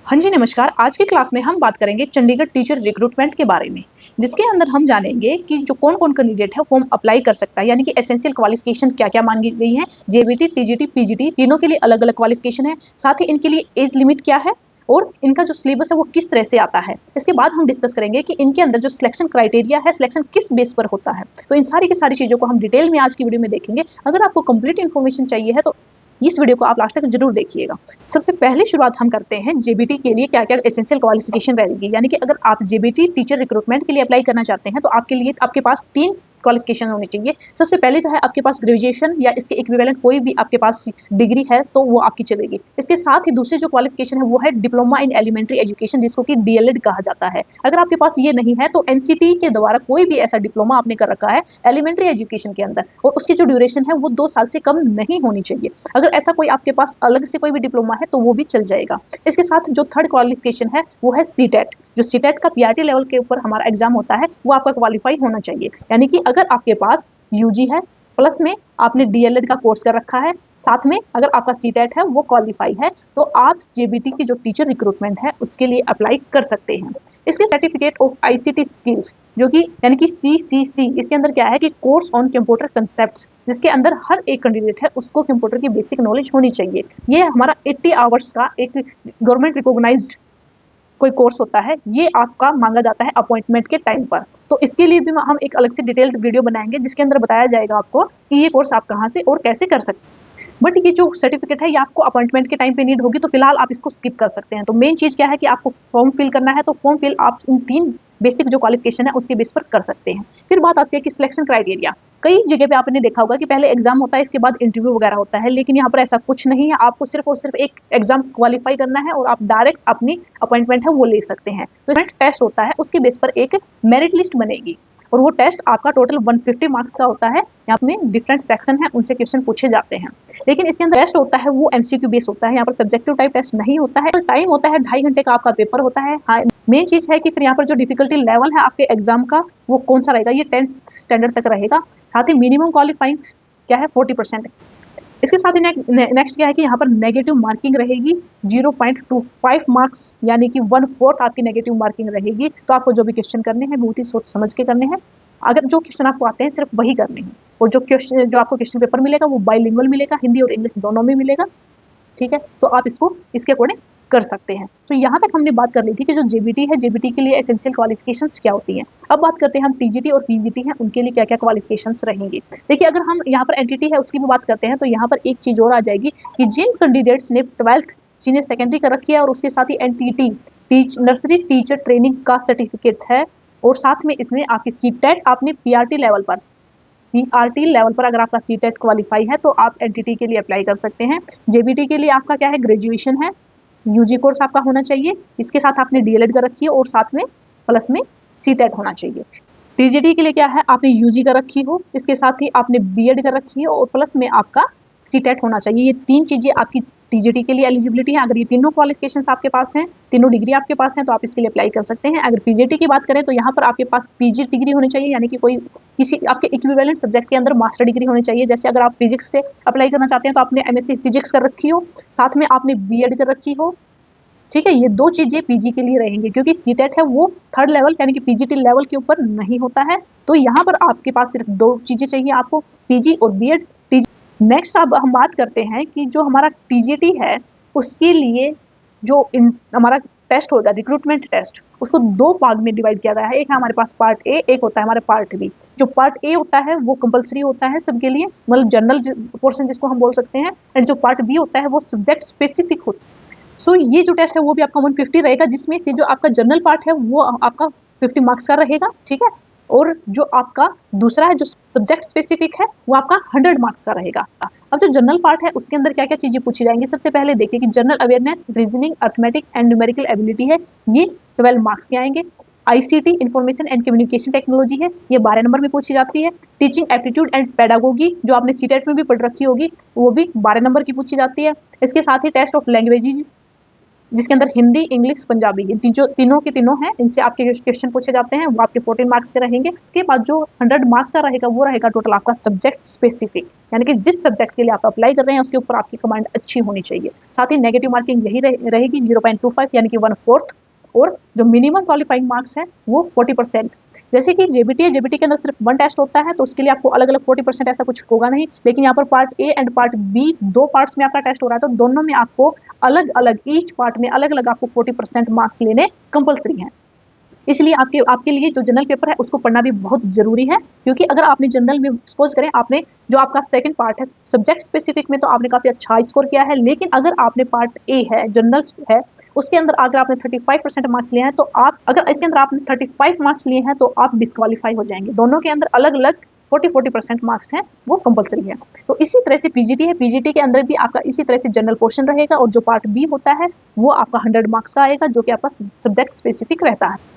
हाँ जी, नमस्कार। आज की क्लास में हम बात करेंगे चंडीगढ़ टीचर रिक्रूटमेंट के बारे में, जिसके अंदर हम जानेंगे कि जो कौन-कौन कैंडिडेट है फॉर्म अप्लाई कर सकता है, यानी कि एसेंशियल क्वालिफिकेशन क्या-क्या मांगी गई है। जेबीटी, टीजीटी, पीजीटी तीनों के लिए अलग-अलग क्वालिफिकेशन है। साथ ही इनके लिए एज लिमिट क्या है और इनका जो सिलेबस है वो किस तरह से आता है। इसके बाद हम डिस्कस करेंगे कि इनके अंदर जो सिलेक्शन क्राइटेरिया है, सिलेक्शन किस बेस पर होता है। तो इन सारी की सारी चीज़ों को हम डिटेल में आज की वीडियो में देखेंगे। अगर आपको कंप्लीट इन्फॉर्मेशन चाहिए है तो इस वीडियो को आप लास्ट तक जरूर देखिएगा। सबसे पहले शुरुआत हम करते हैं जेबीटी के लिए क्या-क्या एसेंशियल क्वालिफिकेशन रहेगी, यानी कि अगर आप जेबीटी टीचर रिक्रूटमेंट के लिए अप्लाई करना चाहते हैं तो आपके लिए आपके पास 3 क्वालिफिकेशन होनी चाहिए। सबसे पहले तो है आपके पास ग्रेजुएशन या इसके इक्विवेलेंट कोई भी आपके पास डिग्री है तो वो आपकी चलेगी। इसके साथ ही दूसरी जो क्वालिफिकेशन है वो है डिप्लोमा इन एलिमेंट्री एजुकेशन, जिसको कि डीएलएड कहा जाता है। अगर आपके पास ये नहीं है तो एनसीटी के द्वारा कोई भी ऐसा डिप्लोमा आपने कर रखा है एलिमेंट्री एजुकेशन के अंदर और उसकी जो ड्यूरेशन है वो 2 साल से कम नहीं होनी चाहिए। अगर ऐसा कोई आपके पास अलग से कोई भी डिप्लोमा है तो वो भी चल जाएगा। इसके साथ जो थर्ड क्वालिफिकेशन है वो है सीटेट। जो सीटेट का पीआरटी लेवल के ऊपर हमारा एग्जाम होता है वो आपका क्वालिफाई होना चाहिए, यानी कि अगर आपके पास यूजी है प्लस में आपने डीएलएड का कोर्स कर रखा है, साथ में अगर आपका सीटेट है वो क्वालिफाई है तो आप जेबीटी की जो टीचर रिक्रूटमेंट है उसके लिए अप्लाई कर सकते हैं। इसके सर्टिफिकेट ऑफ आईसीटी स्किल्स जो कि यानी कि सीसीसी, इसके अंदर क्या है कि कोर्स ऑन कंप्यूटर कंसेप्ट्स, जिसके अंदर हर एक कैंडिडेट है उसको कंप्यूटर की बेसिक नॉलेज होनी चाहिए। ये हमारा 80 आवर्स का एक गवर्नमेंट रिकॉग्नाइज्ड कोई कोर्स होता है, ये आपका मांगा जाता है अपॉइंटमेंट के टाइम पर। तो इसके लिए भी हम एक अलग से डिटेल्ड वीडियो बनाएंगे जिसके अंदर बताया जाएगा आपको कि ये कोर्स आप कहाँ से और कैसे कर सकते हैं। बट ये जो सर्टिफिकेट है ये आपको अपॉइंटमेंट के टाइम पे नीड होगी, तो फिलहाल आप इसको स्किप कर सकते हैं। तो मेन चीज़ क्या है कि आपको फॉर्म फिल करना है, तो फॉर्म फिल आप इन 3 बेसिक जो क्वालिफिकेशन है उसके बेस पर कर सकते हैं। फिर बात आती है कि सिलेक्शन क्राइटेरिया। कई जगह पे आपने देखा होगा कि पहले एग्जाम होता है, इसके बाद इंटरव्यू वगैरह होता है, लेकिन यहाँ पर ऐसा कुछ नहीं है। आपको सिर्फ और सिर्फ एक एग्जाम क्वालिफाई करना है और आप डायरेक्ट अपनी अपॉइंटमेंट है वो ले सकते हैं। तो टेस्ट होता है, उसके बेस पर एक मेरिट लिस्ट बनेगी और वो टेस्ट आपका टोटल 150 मार्क्स का होता है। यहाँ में डिफरेंट सेक्शन है, उनसे क्वेश्चन पूछे जाते हैं, लेकिन इसके अंदर टेस्ट होता है वो एमसीक्यू बेस होता है। यहाँ पर सब्जेक्टिव टाइप टेस्ट नहीं होता है। टाइम होता है 2.5 घंटे का आपका पेपर होता है। हाँ, मेन चीज़ है कि फिर यहाँ पर जो डिफिकल्टी लेवल है आपके एग्जाम का वो कौन सा रहेगा, ये 10th स्टैंडर्ड तक रहेगा। साथ ही मिनिमम क्वालिफाइंग क्या है 40%। इसके साथ ही नेक्स्ट क्या है कि यहाँ पर नेगेटिव मार्किंग रहेगी 0.25 मार्क्स, यानी कि 1/4 आपकी नेगेटिव मार्किंग रहेगी। तो आपको जो भी क्वेश्चन करने हैं बहुत ही सोच समझ के करने हैं। अगर जो क्वेश्चन आपको आते हैं सिर्फ वही करने हैं, और जो आपको क्वेश्चन पेपर मिलेगा वो बाइलिंगुअल मिलेगा, हिंदी और इंग्लिश दोनों में मिलेगा। ठीक है, तो आप इसको इसके अकॉर्डिंग कर सकते हैं। तो यहाँ तक हमने बात कर ली थी कि जो जेबीटी है, जेबीटी के लिए एसेंशियल क्वालिफिकेशंस क्या होती हैं। अब बात करते हैं हम टीजीटी और पीजीटी हैं, उनके लिए क्या क्या क्वालिफिकेशंस रहेंगी। देखिए, अगर हम यहाँ पर एनटीटी है उसकी भी बात करते हैं तो यहाँ पर एक चीज़ और आ जाएगी कि जिन कैंडिडेट्स ने 12th सीनियर सेकेंडरी कर रखी है और उसके साथ ही एनटीटी नर्सरी टीचर ट्रेनिंग का सर्टिफिकेट है, और साथ में इसमें आपकी सीटेट आपने पीआरटी लेवल पर अगर आपका सीटेट क्वालिफाई है तो आप एनटीटी के लिए अप्लाई कर सकते हैं। जेबीटी के लिए आपका क्या है, ग्रेजुएशन है, यूजी कोर्स आपका होना चाहिए, इसके साथ आपने डीएलएड कर रखी है और साथ में प्लस में सीटेट होना चाहिए। टीजीटी के लिए क्या है, आपने यूजी कर रखी हो, इसके साथ ही आपने बीएड कर रखी है और प्लस में आपका सीटेट होना चाहिए। ये 3 चीज़ें आपकी टीजीटी के लिए एलिजिबिलिटी है। अगर ये तीनों क्वालिफिकेशंस आपके पास हैं, तीनों डिग्री आपके पास हैं, तो आप इसके लिए अप्लाई कर सकते हैं। अगर पीजीटी की बात करें तो यहाँ पर आपके पास पीजी डिग्री होनी चाहिए, यानी कि कोई किसी आपके इक्विवेलेंट सब्जेक्ट के अंदर मास्टर डिग्री होनी चाहिए। जैसे अगर आप फिजिक्स से अप्लाई करना चाहते हैं तो आपने एमएससी फिजिक्स कर रखी हो, साथ में आपने बीएड कर रखी हो। ठीक है, ये 2 चीज़ें पीजी के लिए रहेंगी, क्योंकि सीटेट है वो 3rd लेवल यानी कि पीजीटी लेवल के ऊपर नहीं होता है। तो यहाँ पर आपके पास सिर्फ 2 चीज़ें चाहिए आपको, पीजी और बीएड। नेक्स्ट अब हम बात करते हैं कि जो हमारा टीजीटी है उसके लिए जो हमारा टेस्ट होगा रिक्रूटमेंट टेस्ट, उसको 2 भाग में डिवाइड किया गया है। एक है हमारे पास पार्ट ए, एक होता है हमारे पार्ट बी। जो पार्ट ए होता है वो कंपलसरी होता है सबके लिए, मतलब जनरल पोर्शन जिसको हम बोल सकते हैं, एंड जो पार्ट बी होता है वो सब्जेक्ट स्पेसिफिक होता है। सो ये जो टेस्ट है वो भी आपका 150 रहेगा, जिसमें से जो आपका जनरल पार्ट है वो आपका 50 मार्क्स का रहेगा। ठीक है, और जो आपका दूसरा है जो सब्जेक्ट स्पेसिफिक है वो आपका 100 मार्क्स का रहेगा। अब जो जनरल पार्ट है उसके अंदर क्या क्या चीज़ें पूछी जाएंगी, सबसे पहले देखिए कि general awareness, reasoning, arithmetic and numerical ability है, ये 12 मार्क्स के आएंगे। ICT information and communication technology है, ये 12 नंबर में पूछी जाती है। टीचिंग एप्टीट्यूड एंड पेडागोगी जो आपने सीटेट में भी पढ़ रखी होगी वो भी 12 नंबर की पूछी जाती है। इसके साथ ही टेस्ट ऑफ लैंग्वेजेज जिसके अंदर हिंदी, इंग्लिश, पंजाबी, ये तीनों के तीनों हैं। इनसे आपके क्वेश्चन पूछे जाते हैं, वो आपके 14 मार्क्स के रहेंगे। इसके बाद जो 100 मार्क्स का रहेगा वो रहेगा टोटल आपका सब्जेक्ट स्पेसिफिक, यानी कि जिस सब्जेक्ट के लिए आप अप्लाई कर रहे हैं उसके ऊपर आपकी कमांड अच्छी होनी चाहिए। साथ ही नेगेटिव मार्किंग यही रहेगी 0.25 यानी कि 1/4, और जो मिनिमम क्वालिफाइंग मार्क्स है वो 40%। जैसे कि जेबीटी है, जेबीटी के अंदर सिर्फ 1 टेस्ट होता है, तो उसके लिए आपको अलग अलग 40% ऐसा कुछ होगा नहीं। लेकिन यहाँ पर part A and part B 2 parts में आपका टेस्ट हो रहा है, तो दोनों में आपको अलग अलग, ईच पार्ट में अलग अलग आपको 40% मार्क्स लेने कंपलसरी हैं। इसलिए आपके लिए जो जनरल पेपर है उसको पढ़ना भी बहुत जरूरी है, क्योंकि अगर आपने जनरल में सपोज करें आपने जो आपका सेकंड पार्ट है सब्जेक्ट स्पेसिफिक में तो आपने काफी अच्छा स्कोर किया है, लेकिन अगर आपने पार्ट ए है जनरल है उसके अंदर अगर आपने 35% मार्क्स लिए हैं, तो आप अगर इसके अंदर आपने 35 मार्क्स लिए हैं तो आप डिस्क्वालीफाई हो जाएंगे। दोनों के अंदर अलग अलग 40% मार्क्स हैं, वो कंपलसरी है। तो इसी तरह से पीजीटी है, पीजीटी के अंदर भी आपका इसी तरह से जनरल पोर्शन रहेगा, और जो पार्ट बी होता है वो आपका 100 मार्क्स का आएगा, जो कि आपका सब्जेक्ट स्पेसिफिक रहता है।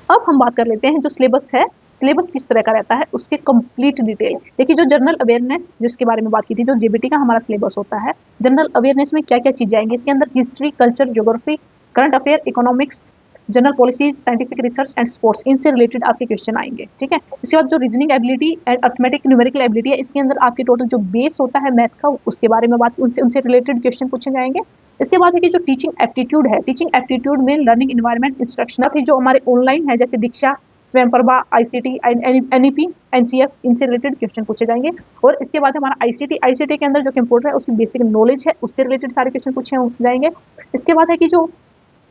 अब हम बात कर लेते हैं जो सिलेबस है, सिलेबस किस तरह का रहता है उसके कंप्लीट डिटेल। देखिए, जो जनरल अवेयरनेस जिसके बारे में बात की थी, जो जेबीटी का हमारा सिलेबस होता है, जनरल अवेयरनेस में क्या क्या चीजें आएंगी, इसके अंदर history, culture, geography, current affair, economics, general policies, scientific research and sports, इनसे रिलेटेड आपके क्वेश्चन आएंगे। ठीक है, इसके बाद जो reasoning ability and arithmetic numerical ability है, इसके अंदर आपके टोटल जो बेस होता है मैथ का उसके बारे में बात, उनसे रिलेटेड क्वेश्चन पूछे जाएंगे। इसके बाद है कि जो टीचिंग एप्टीट्यूड है, टीचिंग एप्टीट्यूड में लर्निंग एनवायरनमेंट, इंस्ट्रक्शन थी जो हमारे ऑनलाइन है जैसे दीक्षा, स्वयंप्रभा, आईसीटी, एनईपी, एनसीएफ, इनसे रिलेटेड क्वेश्चन पूछे जाएंगे। और इसके बाद हमारा आईसीटी के अंदर जो कंप्यूटर है उसकी बेसिक नॉलेज है उससे रिलेटेड सारे क्वेश्चन पूछे जाएंगे। इसके बाद है कि जो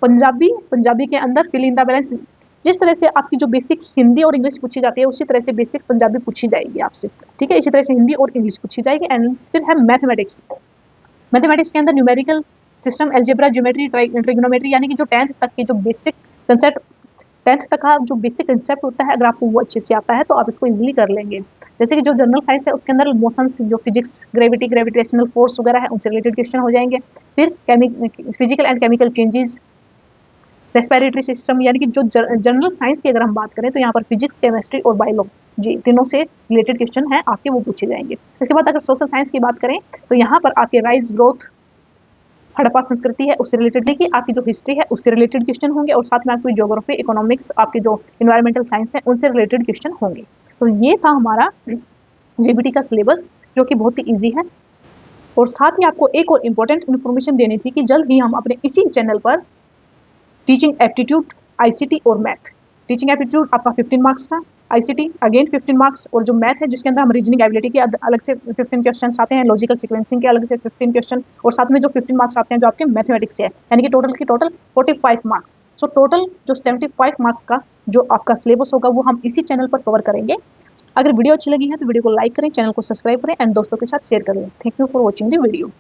पंजाबी के अंदर फिल इन द बैलेंस, जिस तरह से आपकी जो बेसिक हिंदी और इंग्लिश पूछी जाती है उसी तरह से बेसिक पंजाबी पूछी जाएगी आपसे। ठीक है, इसी तरह से हिंदी और इंग्लिश पूछी जाएगी। एंड फिर है मैथमेटिक्स, मैथमेटिक्स के अंदर numerical system, algebra, geometry, trigonometry, यानी कि जो 10th तक के जो बेसिक कंसेप्ट, 10th तक का जो बेसिक कंसेप्ट होता है अगर आपको वो अच्छे से आता है तो आप इसको इजीली कर लेंगे। जैसे कि जो जनरल साइंस है उसके अंदर मोशंस, जो फिजिक्स, ग्रेविटी, ग्रेविटेशनल फोर्स वगैरह है उनसे रिलेटेड क्वेश्चन हो जाएंगे। फिर physical and chemical changes, respiratory system, यानी कि जो जनरल साइंस की अगर हम बात करें तो यहाँ पर फिजिक्स, केमिस्ट्री और बायोलॉजी तीनों से रिलेटेड क्वेश्चन है आपके, वो पूछे जाएंगे। इसके बाद अगर सोशल साइंस की बात करें तो यहाँ पर आपके राइज, ग्रोथ, हड़प्पा संस्कृति है उससे रिलेटेड, की आपकी जो हिस्ट्री है उससे रिलेटेड क्वेश्चन होंगे, और साथ में आपकी ज्योग्राफी, इकोनॉमिक्स, आपके जो इन्वायरमेंटल साइंस है उनसे रिलेटेड क्वेश्चन होंगे। तो ये था हमारा जेबीटी का सिलेबस जो कि बहुत ही ईजी है। और साथ ही आपको एक और इम्पोर्टेंट इन्फॉर्मेशन देनी थी कि जल्द ही हम अपने इसी चैनल पर टीचिंग एप्टीट्यूड, आईसीटी और मैथ, टीचिंग एप्टीट्यूड आपका 15 मार्क्स का, आईसीटी अगेन 15 मार्क्स, और जो मैथ है जिसके अंदर हम रीजनिंग एबिलिटी के अलग से 15 क्वेश्चन आते हैं, लॉजिकल सीक्वेंसिंग के अलग से 15 क्वेश्चन, और साथ में जो 15 मार्क्स आते हैं जो आपके मैथमेटिक्स से है, यानी कि टोटल 45 मार्क्स। सो टोटल जो 75 मार्क्स का जो आपका सिलेबस होगा वो हम इसी चैनल पर कवर करेंगे। अगर वीडियो अच्छी लगी है तो वीडियो को लाइक करें, चैनल को सब्सक्राइब करें एंड दोस्तों के साथ शेयर करें। Thank you for watching the video.